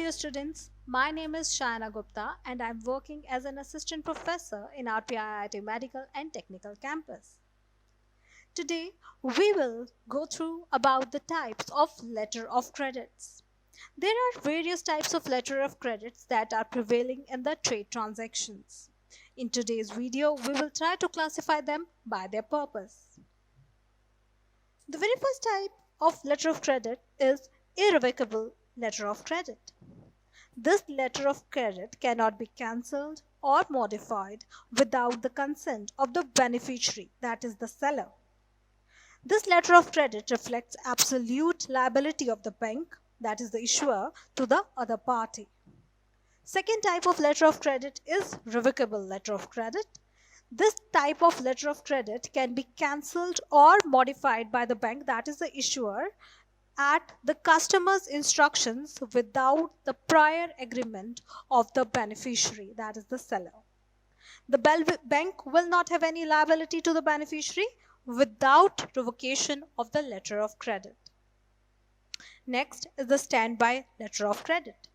dear students, my name is Shaina Gupta and I am working as an assistant professor in RPIIT Medical and Technical Campus. Today, we will go through about the types of letter of credits. There are various types of letter of credits that are prevailing in the trade transactions. In today's video, we will try to classify them by their purpose. The very first type of letter of credit is irrevocable letter of credit. This letter of credit cannot be cancelled or modified without the consent of the beneficiary, that is the seller. This letter of credit reflects absolute liability of the bank, that is the issuer, to the other party. Second type of letter of credit is revocable letter of credit. This type of letter of credit can be cancelled or modified by the bank, that is the issuer, at the customer's instructions without the prior agreement of the beneficiary, that is the seller. The bank will not have any liability to the beneficiary without revocation of the letter of credit. Next is the standby letter of credit.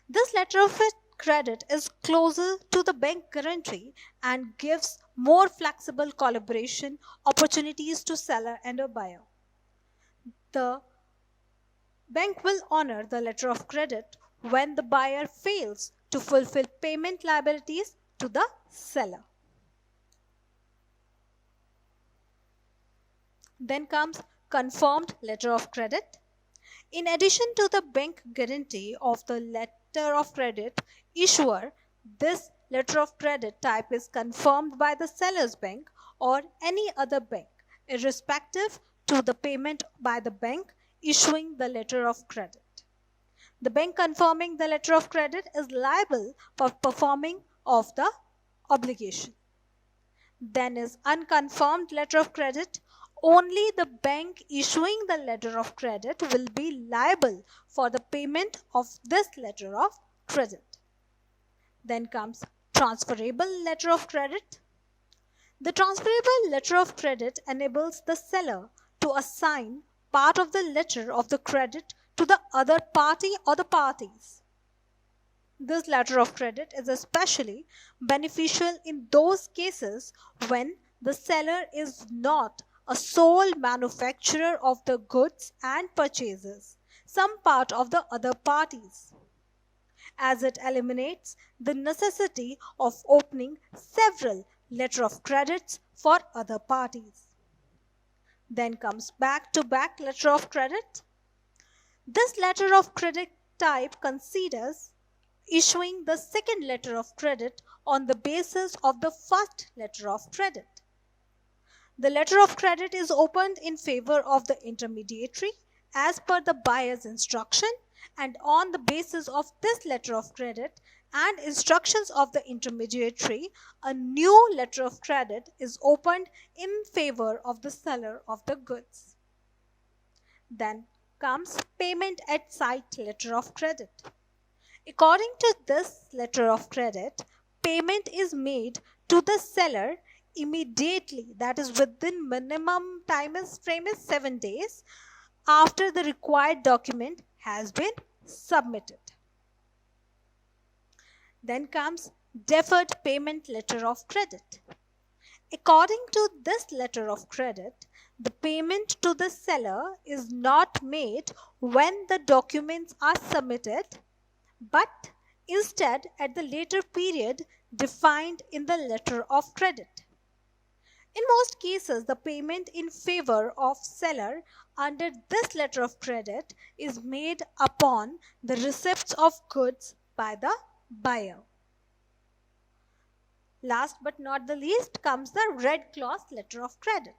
This letter of credit is closer to the bank guarantee and gives more flexible collaboration opportunities to seller and a buyer. The bank will honor the letter of credit when the buyer fails to fulfill payment liabilities to the seller. Then comes confirmed letter of credit. In addition to the bank guarantee of the letter of credit issuer, this letter of credit type is confirmed by the seller's bank or any other bank, irrespective to the payment by the bank issuing the letter of credit. The bank confirming the letter of credit is liable for performing of the obligation. Then is unconfirmed letter of credit. Only the bank issuing the letter of credit will be liable for the payment of this letter of credit. Then comes transferable letter of credit. The transferable letter of credit enables the seller to assign part of the letter of the credit to the other party or the parties. This letter of credit is especially beneficial in those cases when the seller is not a sole manufacturer of the goods and purchases some part of the other parties, as it eliminates the necessity of opening several letter of credits for other parties. Then comes back-to-back letter of credit. This letter of credit type considers issuing the second letter of credit on the basis of the first letter of credit. The letter of credit is opened in favor of the intermediary as per the buyer's instruction, and on the basis of this letter of credit and instructions of the intermediary, a new letter of credit is opened in favor of the seller of the goods. Then comes payment at sight letter of credit. According to this letter of credit, payment is made to the seller immediately, that is within minimum frame is 7 days after the required document has been submitted. Then comes deferred payment letter of credit. According to this letter of credit, the payment to the seller is not made when the documents are submitted, but instead at the later period defined in the letter of credit. In most cases, the payment in favor of seller under this letter of credit is made upon the receipts of goods by the buyer. Last but not the least comes the red clause letter of credit.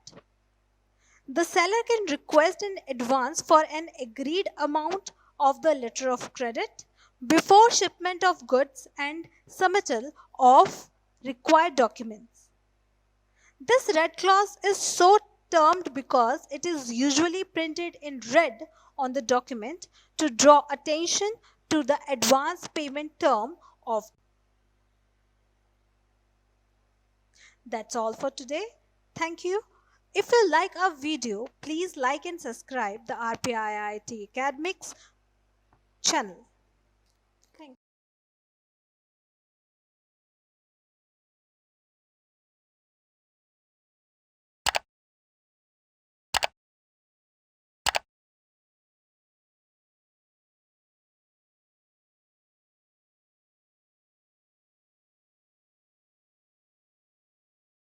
The seller can request an advance for an agreed amount of the letter of credit before shipment of goods and submittal of required documents. This red clause is so termed because it is usually printed in red on the document to draw attention to the advance payment term of. That's all for today. Thank you. If you like our video, please like and subscribe the RPIIT Academics channel.